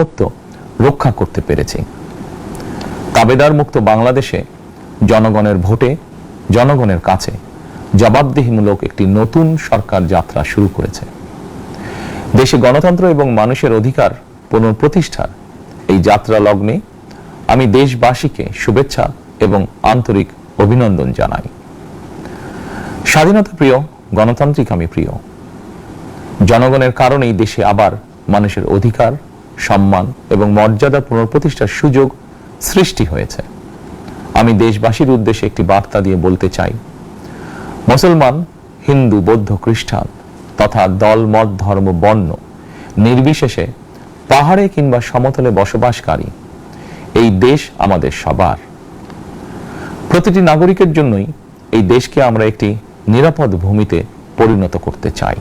আধিপত্য রক্ষা করতে পেরেছি। তাবেদার মুক্ত বাংলাদেশে জনগণের ভোটে জনগণের কাছে জবাবদিহিমূলক একটি নতুন সরকার যাত্রা শুরু করেছে। দেশে গণতন্ত্র এবং মানুষের অধিকার পুনঃপ্রতিষ্ঠার এই যাত্রা লগ্নে আমি দেশবাসীকে শুভেচ্ছা এবং আন্তরিক অভিনন্দন জানাই। স্বাধীনতা প্রিয়, গণতান্ত্রিক আমি প্রিয়। জনগণের কারণেই দেশে আবার মানুষের অধিকার, সম্মান এবং মর্যাদা পুনঃপ্রতিষ্ঠার সুযোগ সৃষ্টি হয়েছে। আমি দেশবাসীর উদ্দেশ্যে একটি বার্তা দিয়ে বলতে চাই, মুসলমান, হিন্দু, বৌদ্ধ, খ্রিস্টান তথা দল, মত, ধর্ম, বর্ণ নির্বিশেষে পাহাড়ে কিংবা সমতলে বসবাসকারী এই দেশ আমাদের সবার। প্রতিটি নাগরিকের জন্যই এই দেশকে আমরা একটি নিরাপদ ভূমিতে পরিণত করতে চাই।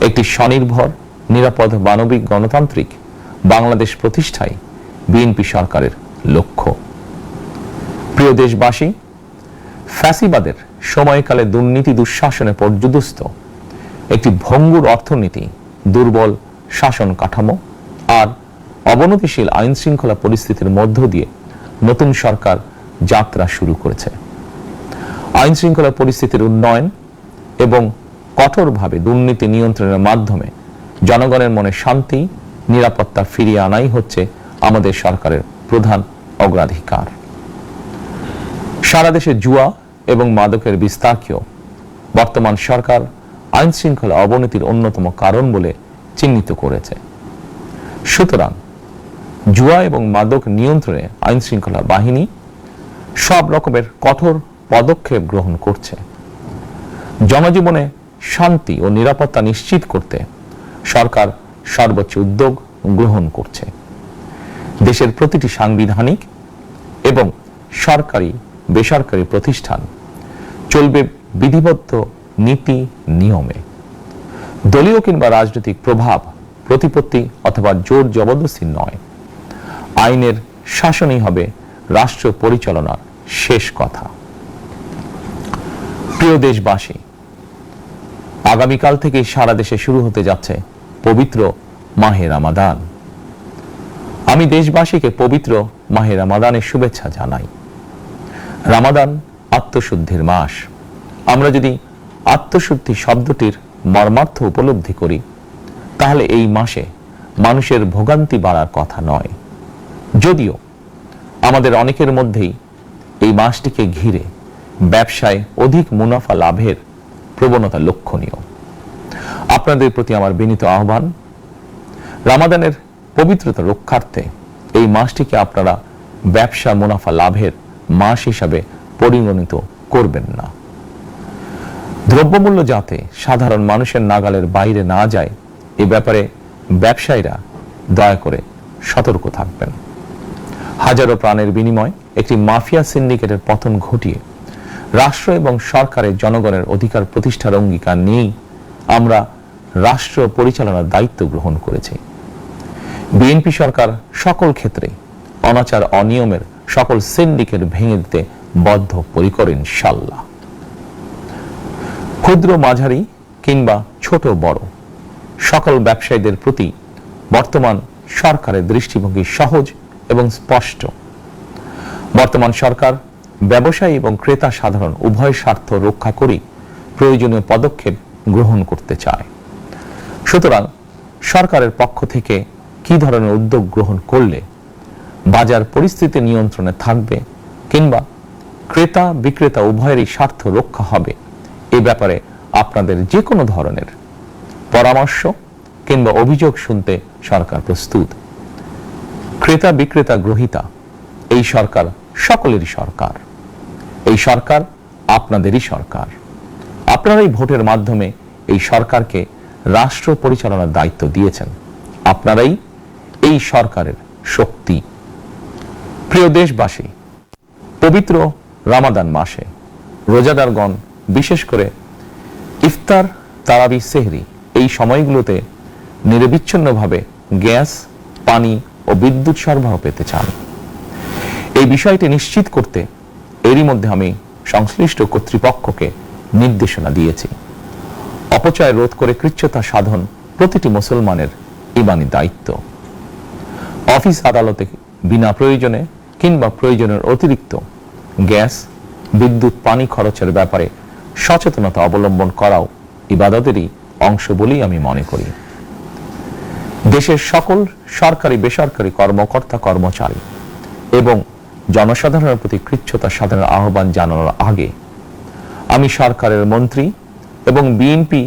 একটি স্বনির্ভর, নিরাপদ, মানবিক, গণতান্ত্রিক বাংলাদেশ প্রতিষ্ঠাই বিএনপি সরকারের লক্ষ্য। প্রিয় দেশবাসী, ফ্যাসিবাদের সময়কালে দুর্নীতি দুঃশাসনে পর্যুদস্ত একটি ভঙ্গুর অর্থনীতি, দুর্বল শাসন কাঠামো আর অবনতিশীল আইন শৃঙ্খলা পরিস্থিতির মধ্য দিয়ে নতুন সরকার যাত্রা শুরু করেছে। আইন শৃঙ্খলা পরিস্থিতির উন্নয়ন এবং কঠোরভাবে দুর্নীতি নিয়ন্ত্রণের মাধ্যমে জনগণের মনে শান্তি, নিরাপত্তা ফিরিয়ে আনাই হচ্ছে আমাদের সরকারের প্রধান অগ্রাধিকার। সারা দেশে জুয়া এবং মাদকের বিস্তারকেও বর্তমান সরকার আইন শৃঙ্খলা অবনতির অন্যতম কারণ বলে চিহ্নিত করেছে। সুতরাং জুয়া এবং মাদক নিয়ন্ত্রণে আইন শৃঙ্খলা বাহিনী সব রকমের কঠোর পদক্ষেপ গ্রহণ করছে। জনজীবনে শান্তি ও নিরাপত্তা নিশ্চিত করতে সরকার সর্বোচ্চ উদ্যোগ গ্রহণ করছে। দেশের প্রতিটি সাংবিধানিক এবং সরকারি বেসরকারি প্রতিষ্ঠান চলবে বিধিবদ্ধ নীতি নিয়মে। দলীয় কিংবা রাজনৈতিক প্রভাব, প্রতিপত্তি অথবা জোর জবরদস্তি নয়। আইনের শাসনই হবে রাষ্ট্র পরিচালনার শেষ কথা। প্রিয় দেশবাসী, আগামীকাল থেকে সারা দেশে শুরু হতে যাচ্ছে পবিত্র মাহে রমাদান। আমি দেশবাসীকে পবিত্র মাহে রমাদানের শুভেচ্ছা জানাই। রমাদান আত্মশুদ্ধির মাস। আমরা যদি আত্মশুদ্ধি শব্দটির মর্মার্থ উপলব্ধি করি, তাহলে এই মাসে মানুষের ভোগান্তি বাড়ার কথা নয়। যদিও আমাদের অনেকের মধ্যেই এই মাসটিকে ঘিরে ব্যবসায় অধিক মুনাফা লাভের প্রবণতা লক্ষণীয়। আপনাদের প্রতি আমার বিনীত আহ্বান, রমাদানের পবিত্রতা রক্ষার্থে এই মাসটিকে আপনারা ব্যবসা মুনাফা লাভের মাস হিসাবে পরিগণিত করবেন না। দ্রব্যমূল্য যাতে সাধারণ মানুষের নাগালের বাইরে না যায়, এ ব্যাপারে ব্যবসায়ীরা দয়া করে সতর্ক থাকবেন। হাজারো প্রাণের বিনিময় একটি মাফিয়া সিন্ডিকেটের পতন ঘটিয়ে রাষ্ট্র এবং সরকারের জনগণের অধিকার প্রতিষ্ঠার অঙ্গীকার নিয়েই আমরা রাষ্ট্র পরিচালনার দায়িত্ব গ্রহণ করেছি। বিএনপি সরকার সকল ক্ষেত্রে অনাচার অনিয়মের সকল সিন্ডিকেট ভেঙে দিতে বদ্ধপরিকর ইনশাআল্লাহ। ক্ষুদ্র, মাঝারি কিংবা ছোট বড় সকল ব্যবসায়ীদের প্রতি বর্তমান সরকারের দৃষ্টিভঙ্গি সহজ এবং স্পষ্ট। বর্তমান সরকার ব্যবসায়ী এবং ক্রেতা সাধারণ উভয় স্বার্থ রক্ষা করে প্রয়োজনীয় পদক্ষেপ গ্রহণ করতে চায়। সুতরাং সরকারের পক্ষ থেকে কি ধরনের উদ্যোগ গ্রহণ করলে বাজার পরিস্থিতি নিয়ন্ত্রণে থাকবে কিংবা ক্রেতা বিক্রেতা উভয়েরই স্বার্থ রক্ষা হবে, এ ব্যাপারে আপনাদের যে কোনো ধরনের পরামর্শ কিংবা অভিযোগ শুনতে সরকার প্রস্তুত। ক্রেতা বিক্রেতা গ্রহীতা এই সরকার সকলেরই সরকার। এই সরকার আপনাদেরই সরকার। আপনারাই ভোটের মাধ্যমে এই সরকারকে রাষ্ট্র পরিচালনার দায়িত্ব দিয়েছেন। আপনারাই এই সরকারের শক্তি। প্রিয় দেশবাসী, পবিত্র রমাদান মাসে রোজাদারগণ বিশেষ করে ইফতার, তারাবি, সেহরি এই সময়গুলোতে নিরবিচ্ছিন্নভাবে গ্যাস, পানি ও বিদ্যুৎ সরবরাহ পেতে চান। এই বিষয়টি নিশ্চিত করতে এরই মধ্যে আমি সংশ্লিষ্ট কর্তৃপক্ষকে নির্দেশনা দিয়েছি। অপচয় রোধ করে কৃচ্ছ্রতা সাধন প্রতিটি মুসলমানের ঈমানি দায়িত্ব। অফিস আদালতে বিনা প্রয়োজনে কিংবা প্রয়োজনের অতিরিক্ত গ্যাস, বিদ্যুৎ, পানি খরচের ব্যাপারে সচেতনতা অবলম্বন করাও ইবাদতেরই অংশ বলেই আমি মনে করি। দেশের সকল সরকারি বেসরকারি কর্মকর্তা কর্মচারী এবং জনসাধারণের প্রতি কৃচ্ছ্রতা সাধনের আহ্বান জানানোর আগে আমি সরকারের মন্ত্রী এবং বিএনপি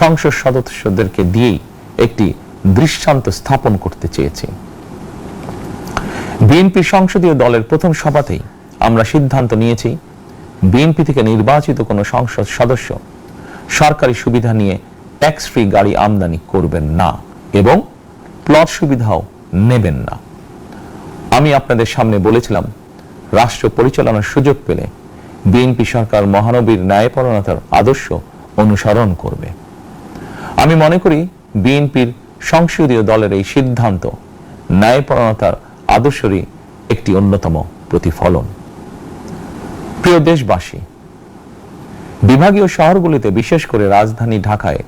সংসদ সদস্যদেরকে দিয়েই একটি দৃষ্টান্ত স্থাপন করতে চেয়েছি। বিএনপি সংসদীয় দলের প্রথম সভাতেই আমরা সিদ্ধান্ত নিয়েছি, বিএনপি থেকে নির্বাচিত কোনো সংসদ সদস্য সরকারি সুবিধা নিয়ে ট্যাক্স ফ্রি গাড়ি আমদানি করবেন না এবং প্লট সুবিধাও নেবেন না। আমি আপনাদের সামনে বলেছিলাম, রাষ্ট্র পরিচালনার সুযোগ পেলে বিএনপি সরকার মহানবীর ন্যায়পরায়ণতার আদর্শ অনুসরণ করবে। আমি মনে করি বিএনপির সংসদীয় দলের এই সিদ্ধান্ত ন্যায়পরায়ণতার আদর্শেরই একটি অন্যতম প্রতিফলন। প্রিয় দেশবাসী, বিভাগীয় শহরগুলিতে বিশেষ করে রাজধানী ঢাকায়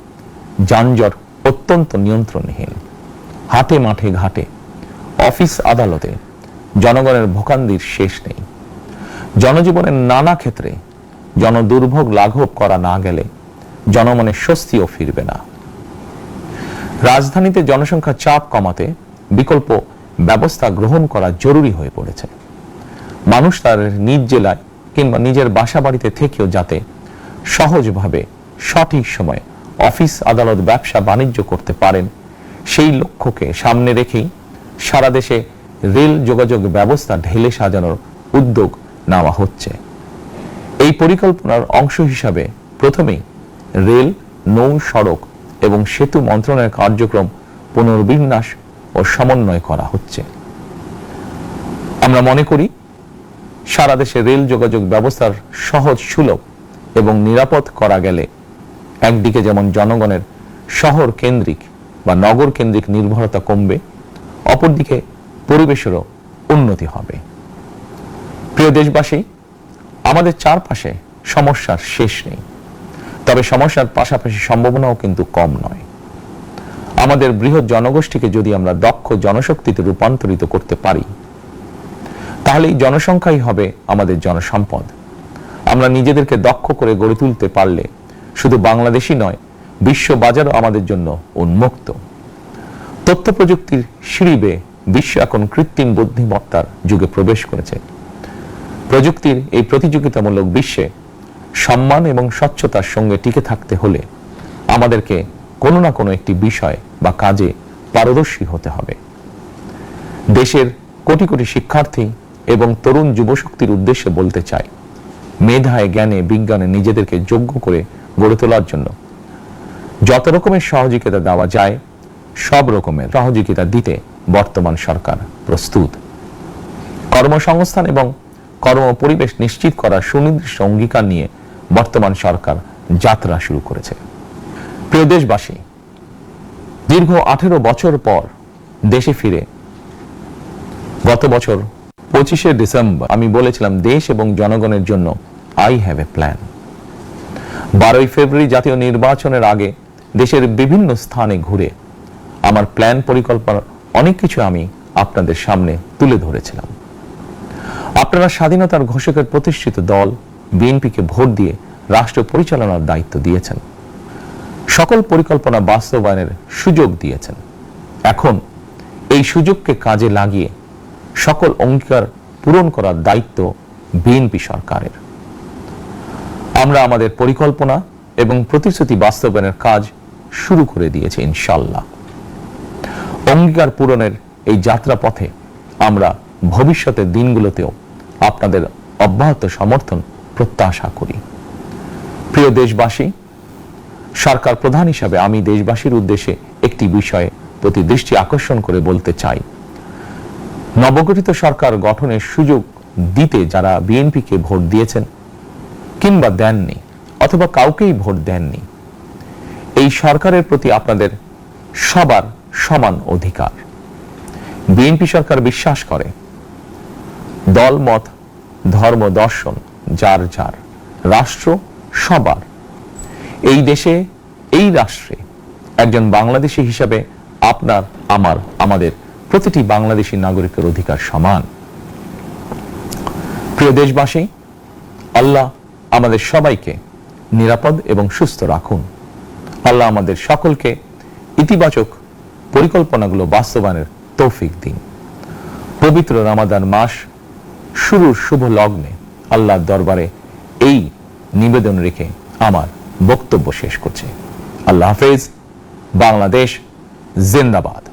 যানজট অত্যন্ত নিয়ন্ত্রণহীন। হাটে মাঠে ঘাটে, অফিস আদালতে জনগণের ভোগান্তির শেষ নেই। জনজীবনের নানা ক্ষেত্রে জনদুর্ভোগ লাঘব করা না গেলে জনমনে স্বস্তিও ফিরবে না। রাজধানীতে জনসংখ্যার চাপ কমাতে বিকল্প ব্যবস্থা গ্রহণ করা জরুরি হয়ে পড়েছে। মানুষ তার নিজ জেলায় কিংবা নিজের বাসা বাড়িতে থেকেও যাতে সহজভাবে সঠিক সময়ে অফিস আদালত ব্যবসা বাণিজ্য করতে পারেন, সেই লক্ষ্যকে সামনে রেখেই সারা দেশে রেল যোগাযোগ ব্যবস্থা ঢেলে সাজানোর উদ্যোগ নেওয়া হচ্ছে। এই পরিকল্পনার অংশ হিসাবে প্রথমেই রেল, নৌ, সড়ক এবং সেতু মন্ত্রণালয়ের কার্যক্রম পুনর্বিন্যাস ও সমন্বয় করা হচ্ছে। আমরা মনে করি সারা দেশে রেল যোগাযোগ ব্যবস্থার সহজ, সুলভ এবং নিরাপদ করা গেলে একদিকে যেমন জনগণের শহর কেন্দ্রিক বা নগর কেন্দ্রিক নির্ভরতা কমবে, অপরদিকে পরিবেশেরও উন্নতি হবে। প্রিয় দেশবাসী, আমাদের চারপাশে সমস্যার শেষ নেই, তবে সমস্যার পাশাপাশি সম্ভাবনাও কিন্তু কম নয়। আমাদের বৃহৎ জনগোষ্ঠীকে যদি আমরা দক্ষ জনশক্তিতে রূপান্তরিত করতে পারি, তাহলে এই জনসংখ্যাই হবে আমাদের জনসম্পদ। আমরা নিজেদেরকে দক্ষ করে গড়ে তুলতে পারলে শুধু বাংলাদেশই নয়, বিশ্ব বাজারও আমাদের জন্য উন্মুক্ত। তথ্য প্রযুক্তির সিঁড়ি বেয়ে বিশ্ব এখন কৃত্রিম বুদ্ধিমত্তার যুগে প্রবেশ করেছে। প্রযুক্তির এই প্রতিযোগিতামূলক বিশ্বে সম্মান এবং স্বচ্ছতার সঙ্গে টিকে থাকতে হলে আমাদেরকে কোনো না কোনো একটি বিষয় বা কাজে পারদর্শী হতে হবে। দেশের কোটি কোটি শিক্ষার্থী এবং তরুণ যুবশক্তির উদ্দেশ্যে বলতে চাই, মেধায়, জ্ঞানে, বিজ্ঞানে নিজেদেরকে যোগ্য করে গড়ে তোলার জন্য যত রকমের সহযোগিতা দেওয়া যায় সব রকমের সহযোগিতা দিতে বর্তমান সরকার প্রস্তুত। কর্মসংস্থান এবং কর্ম পরিবেশ নিশ্চিত করার সুনির্দিষ্ট অঙ্গীকার নিয়ে বর্তমান সরকার যাত্রা শুরু করেছে। প্রিয় দেশবাসী, দীর্ঘ 18 বছর পর দেশে ফিরে গত বছর 25শে ডিসেম্বর আমি বলেছিলাম, দেশ এবং জনগণের জন্য আই হ্যাভ এ প্ল্যান। 12ই ফেব্রুয়ারি জাতীয় নির্বাচনের আগে দেশের বিভিন্ন স্থানে ঘুরে আমার প্ল্যান পরিকল্পনার অনেক কিছু আমি আপনাদের সামনে তুলে ধরেছিলাম। আপনারা স্বাধীনতার ঘোষকের প্রতিষ্ঠিত দল বিএনপিকে ভোট দিয়ে রাষ্ট্র পরিচালনার দায়িত্ব দিয়েছেন, সকল পরিকল্পনা বাস্তবায়নের সুযোগ দিয়েছেন। এখন এই সুযোগকে কাজে লাগিয়ে সকল অঙ্গীকার পূরণ করার দায়িত্ব বিএনপি সরকারের। আমরা আমাদের পরিকল্পনা এবং প্রতিশ্রুতি বাস্তবায়নের কাজ শুরু করে দিয়েছি ইনশাআল্লাহ। অঙ্গীকার পূরণের এই যাত্রা পথে আমরা ভবিষ্যতের দিনগুলোতেও আপনাদের অব্যাহত সমর্থন প্রত্যাশা করি। প্রিয় দেশবাসী, সরকার প্রধান হিসাবে আমি দেশবাসীর উদ্দেশ্যে একটি বিষয়ে প্রতি দৃষ্টি আকর্ষণ করে বলতে চাই। নবগঠিত সরকার গঠনের সুযোগ দিতে যারা বিএনপিকে ভোট দিয়েছেন কিংবা দেননি অথবা কাউকেই ভোট দেননি, এই সরকারের প্রতি আপনাদের সবার সমান অধিকার। বিএনপি সরকার বিশ্বাস করে দল, মত, ধর্ম, দর্শন যার যার, রাষ্ট্র সবার। এই দেশে, এই রাষ্ট্রে একজন বাংলাদেশী হিসাবে আপনার, আমাদের প্রতিটি বাংলাদেশী নাগরিকের অধিকার সমান। প্রিয় দেশবাসী, আল্লাহ আমাদের সবাইকে নিরাপদ এবং সুস্থ রাখুন। আল্লাহ আমাদের সকলকে ইতিবাচক পরিকল্পনাগুলো বাস্তবায়নের তৌফিক দিন। পবিত্র রমাদান মাস শুরুর শুভ লগ্নে আল্লাহর দরবারে এই নিবেদন রেখে আমার বক্তব্য শেষ করছি। আল্লাহ হাফেজ। বাংলাদেশ জিন্দাবাদ।